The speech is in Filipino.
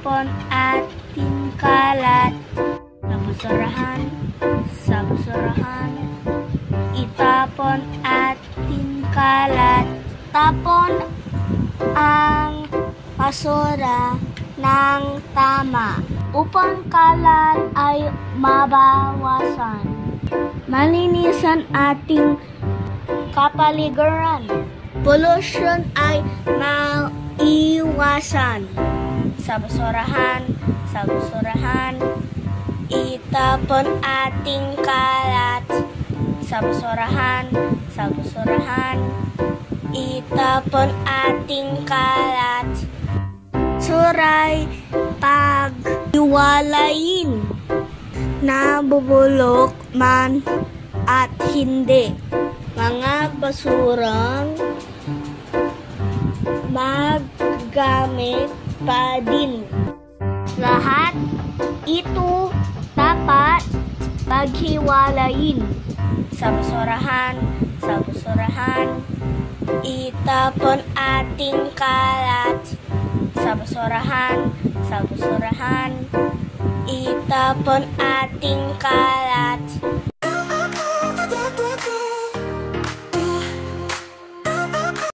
itapon ating kalat sa basurahan, itapon ating kalat. Tapon ang basura ng tama upang kalat ay mabawasan. Malinisan ating kapaligiran. Pollution ay maiwasan. Sa basurahan, itapon ating kalat. Sa basurahan, itapon ating kalat. Suray pag-iwalayin, nabubulok man at hindi. Mga basurang maggamit pa din. Lahat ito dapat paghiwalayin. Sa basurahan, itapon ating kalat. Sa basurahan, itapon ating kalat.